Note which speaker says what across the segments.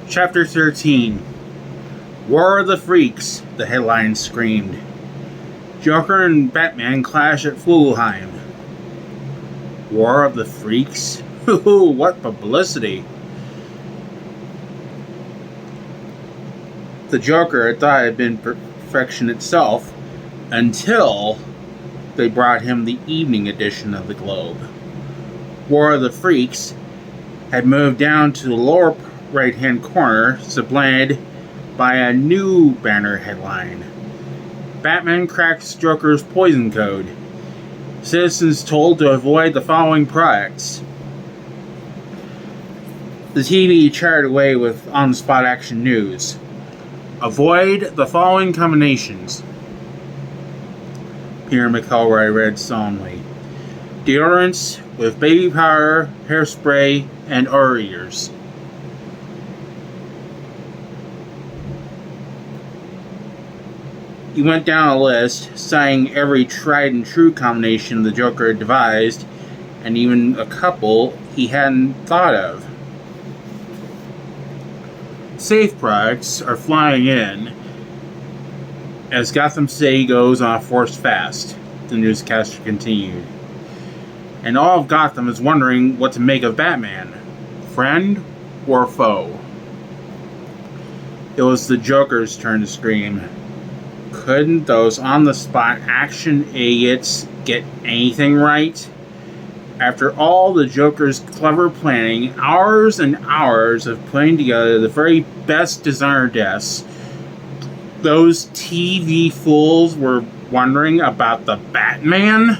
Speaker 1: Chapter 13. War of the Freaks, the headline screamed. Joker and Batman clash at Fulheim. War of the Freaks? Ooh, what publicity. The Joker thought it had been perfection itself until they brought him the evening edition of the Globe. War of the Freaks had moved down to the lower right-hand corner, supplanted by a new banner headline. Batman cracks Joker's poison code. Citizens told to avoid the following products. The TV charted away with on-the-spot action news. Avoid the following combinations. Peter McElroy read solemnly. Deodorants with baby powder, hairspray, and Oreos. He went down a list, citing every tried-and-true combination the Joker had devised, and even a couple he hadn't thought of. Safe products are flying in as Gotham City goes on a forced fast, the newscaster continued. And all of Gotham is wondering what to make of Batman, friend or foe. It was the Joker's turn to scream. Couldn't those on-the-spot action idiots get anything right? After all the Joker's clever planning, hours and hours of putting together the very best designer deaths, those TV fools were wondering about the Batman?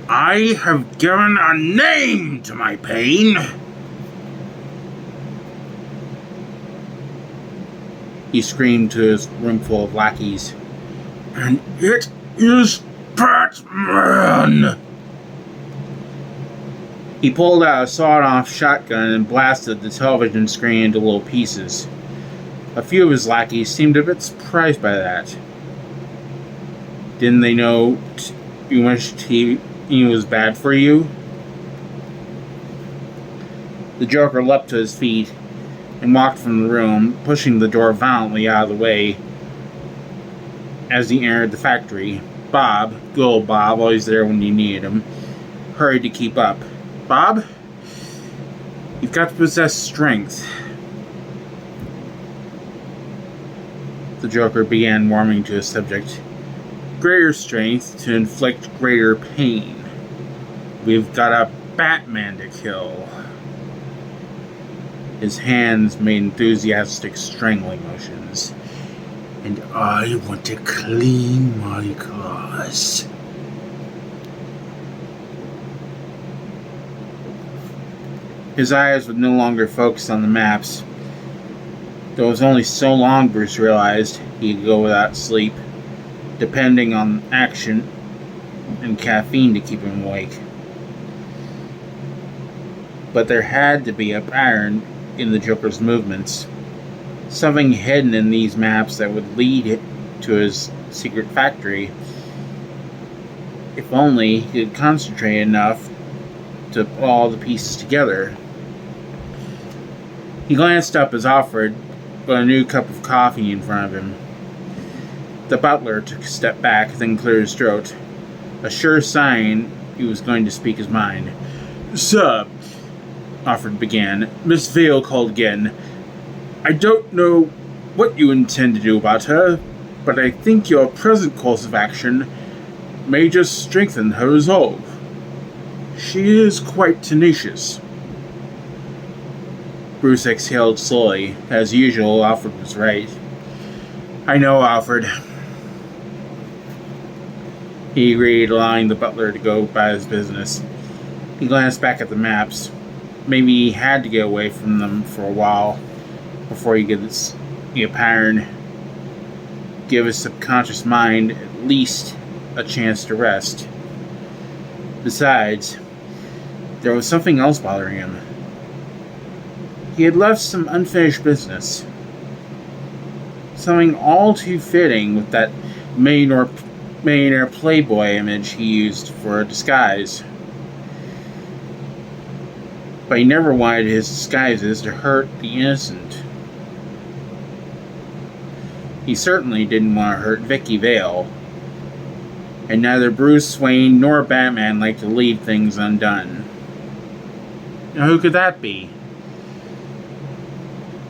Speaker 1: I have given a name to my pain. He screamed to his roomful of lackeys. And it is Batman! He pulled out a sawed-off shotgun and blasted the television screen into little pieces. A few of his lackeys seemed a bit surprised by that. Didn't they know too much TV was bad for you? The Joker leapt to his feet and walked from the room, pushing the door violently out of the way as he entered the factory. Bob, good old Bob, always there when you needed him, hurried to keep up. Bob, you've got to possess strength. The Joker began warming to his subject. Greater strength to inflict greater pain. We've got a Batman to kill. His hands made enthusiastic strangling motions. And I want to clean my claws. His eyes would no longer focus on the maps. Though it was only so long, Bruce realized, he could go without sleep, depending on action and caffeine to keep him awake. But there had to be a pattern in the Joker's movements. Something hidden in these maps that would lead to his secret factory. If only he could concentrate enough to put all the pieces together. He glanced up as Alfred put a new cup of coffee in front of him. The butler took a step back, then cleared his throat, a sure sign he was going to speak his mind. Sir, Alfred began, Miss Vale called again. I don't know what you intend to do about her, but I think your present course of action may just strengthen her resolve. She is quite tenacious. Bruce exhaled slowly. As usual, Alfred was right. I know, Alfred. He agreed, allowing the butler to go about his business. He glanced back at the maps. Maybe he had to get away from them for a while before he could see a pattern, give his subconscious mind at least a chance to rest. Besides, there was something else bothering him. He had left some unfinished business. Something all too fitting with that millionaire playboy image he used for a disguise. but he never wanted his disguises to hurt the innocent. He certainly didn't want to hurt Viki Vale, and neither Bruce Wayne nor Batman liked to leave things undone. Now, who could that be?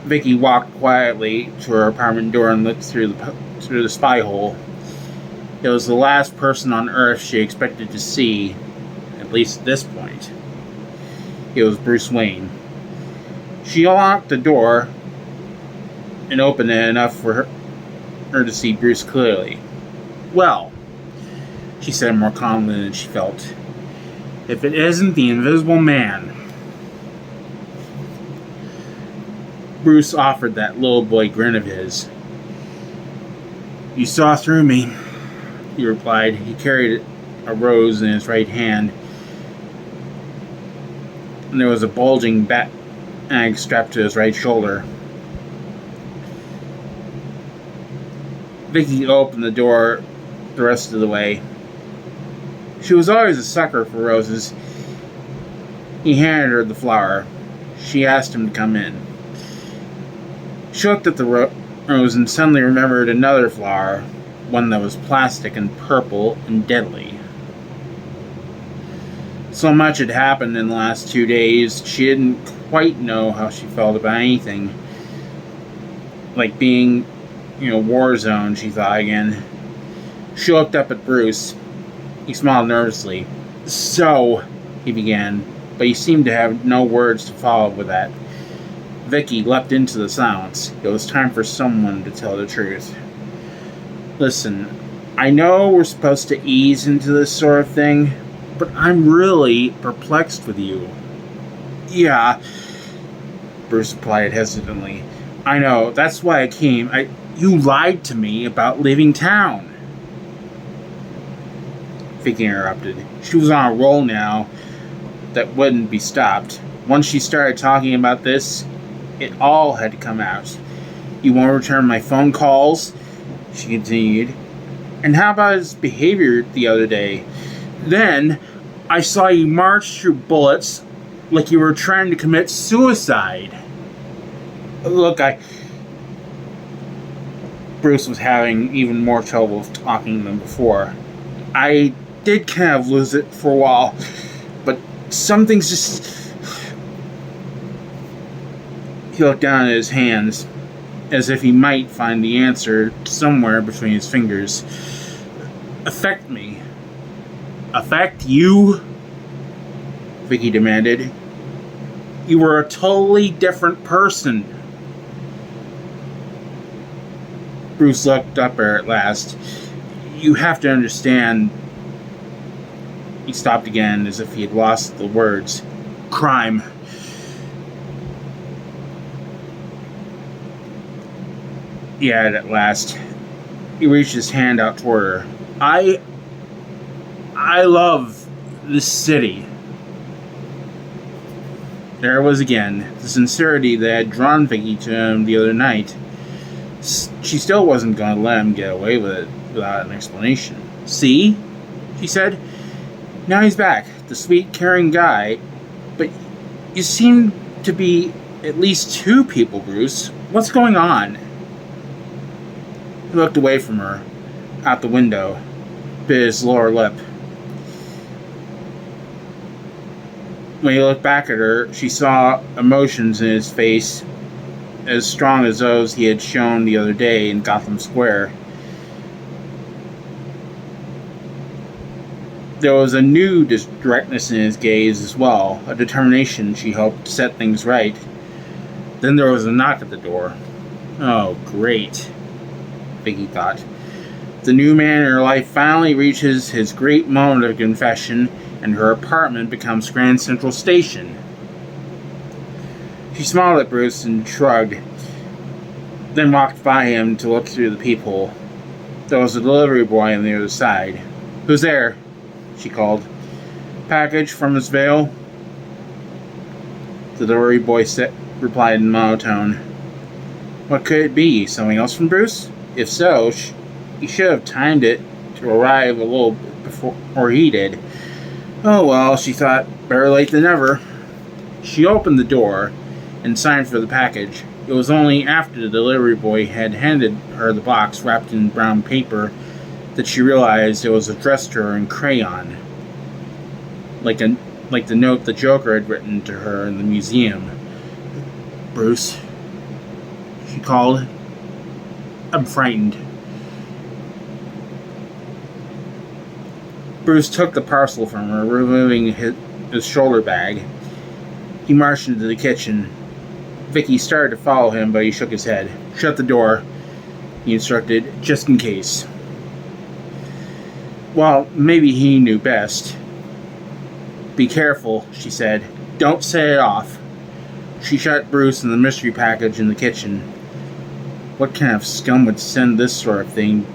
Speaker 1: Viki walked quietly to her apartment door and looked through the spy hole. It was the last person on Earth she expected to see, at least at this point. It was Bruce Wayne. She unlocked the door and opened it enough for her to see Bruce clearly. "Well," she said more calmly than she felt, "if it isn't the Invisible Man." Bruce offered that little boy grin of his. "You saw through me," he replied. He carried a rose in his right hand, and there was a bulging bag strapped to his right shoulder. Viki opened the door the rest of the way. She was always a sucker for roses. He handed her the flower. She asked him to come in. She looked at the rose and suddenly remembered another flower, one that was plastic and purple and deadly. So much had happened in the last 2 days, she didn't quite know how she felt about anything. Like being, war zone, she thought again. She looked up at Bruce. He smiled nervously. "So," he began, but he seemed to have no words to follow with that. Viki leapt into the silence. It was time for someone to tell the truth. "Listen, I know we're supposed to ease into this sort of thing, but I'm really perplexed with you." "Yeah," Bruce replied hesitantly. "I know, that's why I came. You lied to me about leaving town." Viki interrupted. She was on a roll now that wouldn't be stopped. Once she started talking about this, it all had to come out. "You won't return my phone calls," she continued. "And how about his behavior the other day? Then, I saw you march through bullets like you were trying to commit suicide." "Look, Bruce was having even more trouble talking than before. "I did kind of lose it for a while, but something's just..." He looked down at his hands, as if he might find the answer somewhere between his fingers. "Affect me." "Affect you?" Viki demanded. "You were a totally different person." Bruce looked up at her at last. "You have to understand..." He stopped again, as if he had lost the words. "Crime. He added at last. He reached his hand out toward her. I love this city." There it was again, the sincerity that had drawn Viki to him the other night. She still wasn't going to let him get away with it without an explanation. "See?" she said. "Now he's back, the sweet, caring guy. But you seem to be at least 2 people, Bruce. What's going on?" He looked away from her, out the window, bit his lower lip. When he looked back at her, she saw emotions in his face as strong as those he had shown the other day in Gotham Square. There was a new directness in his gaze as well, a determination she hoped to set things right. Then there was a knock at the door. Oh, great, Viki thought. The new man in her life finally reaches his great moment of confession, and her apartment becomes Grand Central Station. She smiled at Bruce and shrugged, then walked by him to look through the peephole. There was a delivery boy on the other side. "Who's there?" she called. "Package from Miss Vale?" The delivery boy replied in monotone. What could it be? Something else from Bruce? If so, he should have timed it to arrive a little before he did. Oh well, she thought, better late than never. She opened the door and signed for the package. It was only after the delivery boy had handed her the box wrapped in brown paper that she realized it was addressed to her in crayon, like the note the Joker had written to her in the museum. "Bruce," she called. "I'm frightened." Bruce took the parcel from her, removing his shoulder bag. He marched into the kitchen. Viki started to follow him, but he shook his head. "Shut the door," he instructed, "just in case." Well, maybe he knew best. "Be careful," she said. "Don't set it off." She shut Bruce and the mystery package in the kitchen. What kind of scum would send this sort of thing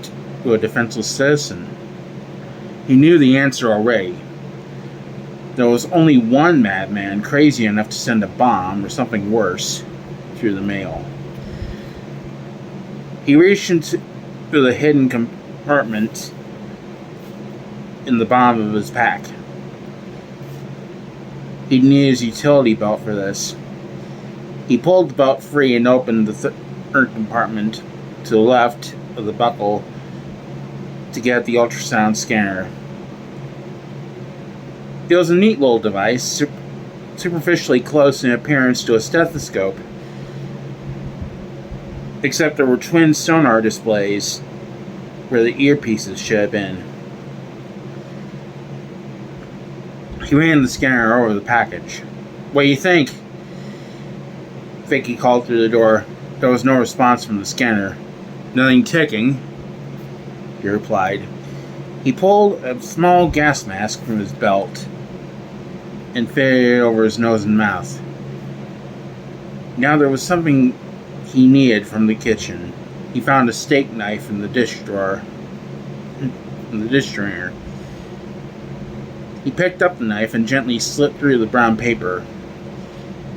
Speaker 1: to a defenseless citizen? He knew the answer already. There was only one madman crazy enough to send a bomb, or something worse, through the mail. He reached into the hidden compartment in the bottom of his pack. He'd need his utility belt for this. He pulled the belt free and opened the third compartment to the left of the buckle to get the ultrasound scanner. It was a neat little device, superficially close in appearance to a stethoscope, except there were twin sonar displays where the earpieces should have been. He ran the scanner over the package. "What do you think?" Viki called through the door. There was no response from the scanner. "Nothing ticking," he replied. He pulled a small gas mask from his belt and fitted it over his nose and mouth. Now there was something he needed from the kitchen. He found a steak knife in the dish drawer, in the dish drainer. He picked up the knife and gently slit through the brown paper.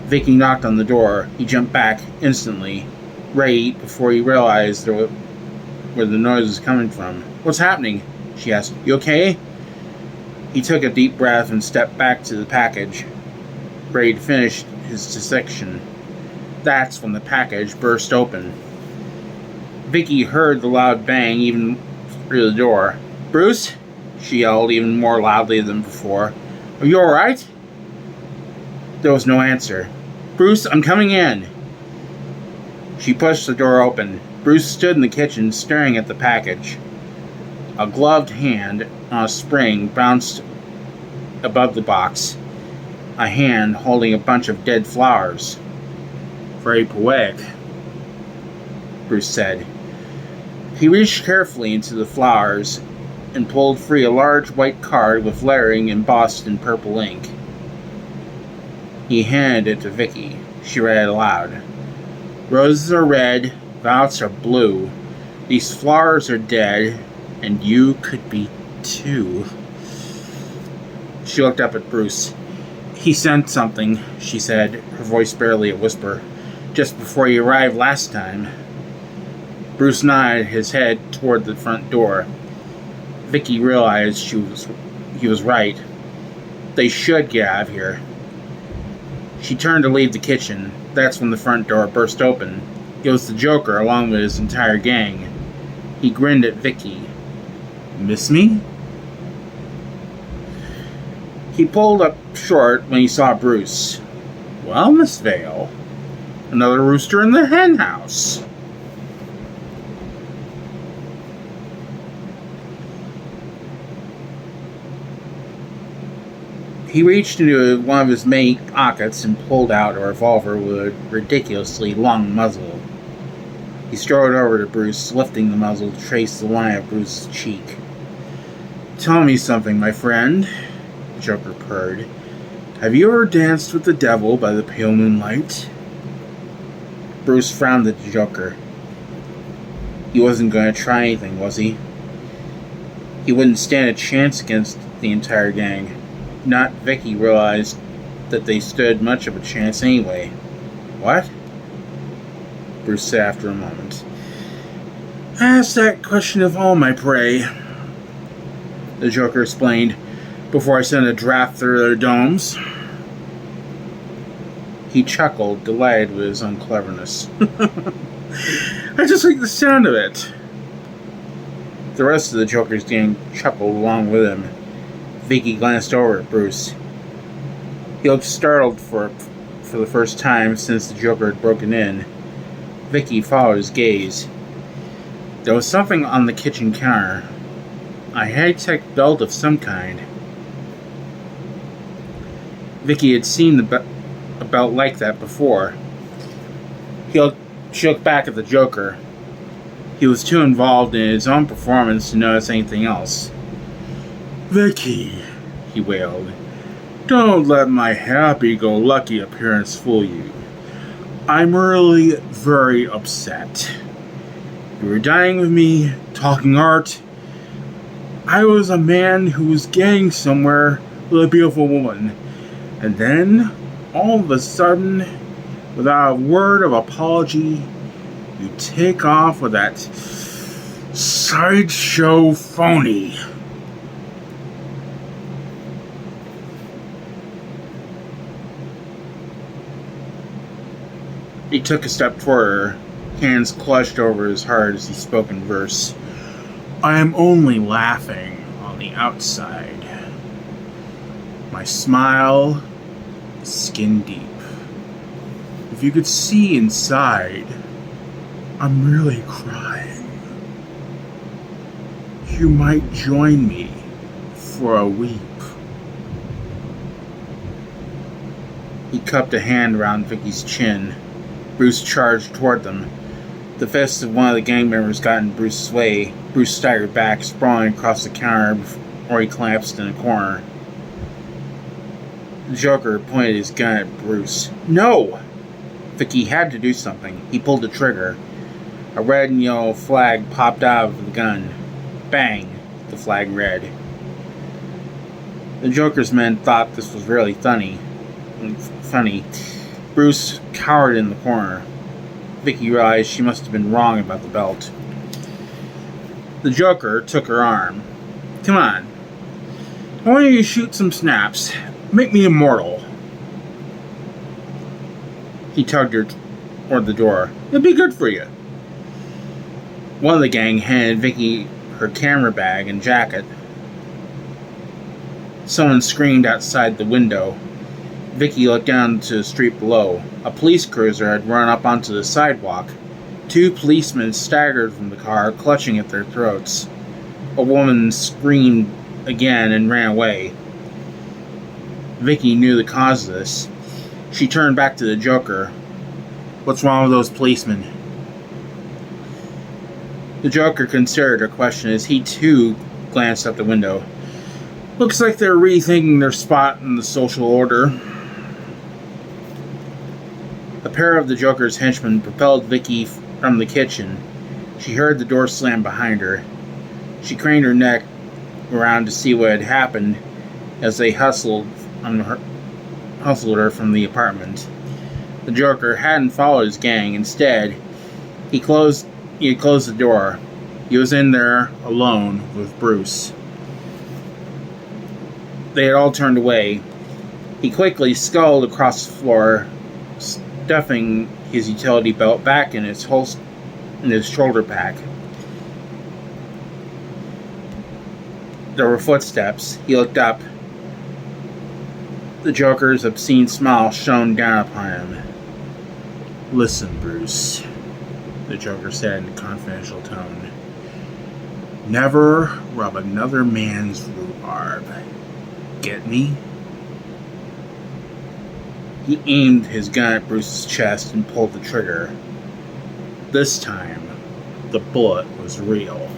Speaker 1: Viki knocked on the door. He jumped back instantly, ready before he realized where the noise was coming from. "What's happening?" she asked. "You okay?" He took a deep breath and stepped back to the package, ready to finish his dissection. That's when the package burst open. Viki heard the loud bang even through the door. "Bruce?" she yelled even more loudly than before. "Are you alright?" There was no answer. "Bruce, I'm coming in." She pushed the door open. Bruce stood in the kitchen staring at the package. A gloved hand on a spring bounced above the box. A hand holding a bunch of dead flowers. "Very poetic," Bruce said. He reached carefully into the flowers and pulled free a large white card with lettering embossed in purple ink. He handed it to Viki. She read it aloud. "Roses are red, violets are blue. These flowers are dead, and you could be too." She looked up at Bruce. "He sent something," she said, her voice barely a whisper, "just before he arrived last time." Bruce nodded his head toward the front door. Viki realized he was right. They should get out of here. She turned to leave the kitchen. That's when the front door burst open. It was the Joker along with his entire gang. He grinned at Viki. "Miss me?" He pulled up short when he saw Bruce. "Well, Miss Vale, another rooster in the hen house." He reached into one of his many pockets and pulled out a revolver with a ridiculously long muzzle. He strode over to Bruce, lifting the muzzle to trace the line of Bruce's cheek. "Tell me something, my friend," the Joker purred. "Have you ever danced with the devil by the pale moonlight?" Bruce frowned at the Joker. He wasn't going to try anything, was he? He wouldn't stand a chance against the entire gang. Not Viki realized that they stood much of a chance anyway. "What?" Bruce said after a moment. "I ask that question of all my prey," the Joker explained, "before I send a draft through their domes." He chuckled, delighted with his own cleverness. I just like the sound of it. The rest of the Joker's gang chuckled along with him. Viki glanced over at Bruce. He looked startled for the first time since the Joker had broken in. Viki followed his gaze. There was something on the kitchen counter. A high-tech belt of some kind. Viki had seen a belt like that before. She looked back at the Joker. He was too involved in his own performance to notice anything else. Viki, he wailed. Don't let my happy-go-lucky appearance fool you. I'm really very upset. You were dining with me, talking art. I was a man who was getting somewhere with a beautiful woman. And then, all of a sudden, without a word of apology, you take off with that sideshow phony. He took a step toward her, hands clutched over his heart as he spoke in verse. I am only laughing on the outside. My smile is skin deep. If you could see inside, I'm really crying. You might join me for a weep. He cupped a hand around Viki's chin. Bruce charged toward them. The fist of one of the gang members got in Bruce's way. Bruce staggered back, sprawling across the counter before he collapsed in a corner. The Joker pointed his gun at Bruce. No! Viki had to do something. He pulled the trigger. A red and yellow flag popped out of the gun. Bang! The flag read. The Joker's men thought this was really funny. Bruce cowered in the corner. Viki realized she must have been wrong about the belt. The Joker took her arm. Come on. I want you to shoot some snaps. Make me immortal. He tugged her toward the door. It'll be good for you. One of the gang handed Viki her camera bag and jacket. Someone screamed outside the window. Viki looked down to the street below. A police cruiser had run up onto the sidewalk. Two policemen staggered from the car, clutching at their throats. A woman screamed again and ran away. Viki knew the cause of this. She turned back to the Joker. What's wrong with those policemen? The Joker considered her question as he too glanced out the window. Looks like they're rethinking their spot in the social order. A pair of the Joker's henchmen propelled Viki from the kitchen. She heard the door slam behind her. She craned her neck around to see what had happened as they hustled her from the apartment. The Joker hadn't followed his gang. Instead, he had closed the door. He was in there alone with Bruce. They had all turned away. He quickly sculled across the floor, stuffing his utility belt back in his shoulder pack. There were footsteps. He looked up. The Joker's obscene smile shone down upon him. Listen, Bruce, the Joker said in a confidential tone. Never rub another man's rhubarb. Get me? He aimed his gun at Bruce's chest and pulled the trigger. This time, the bullet was real.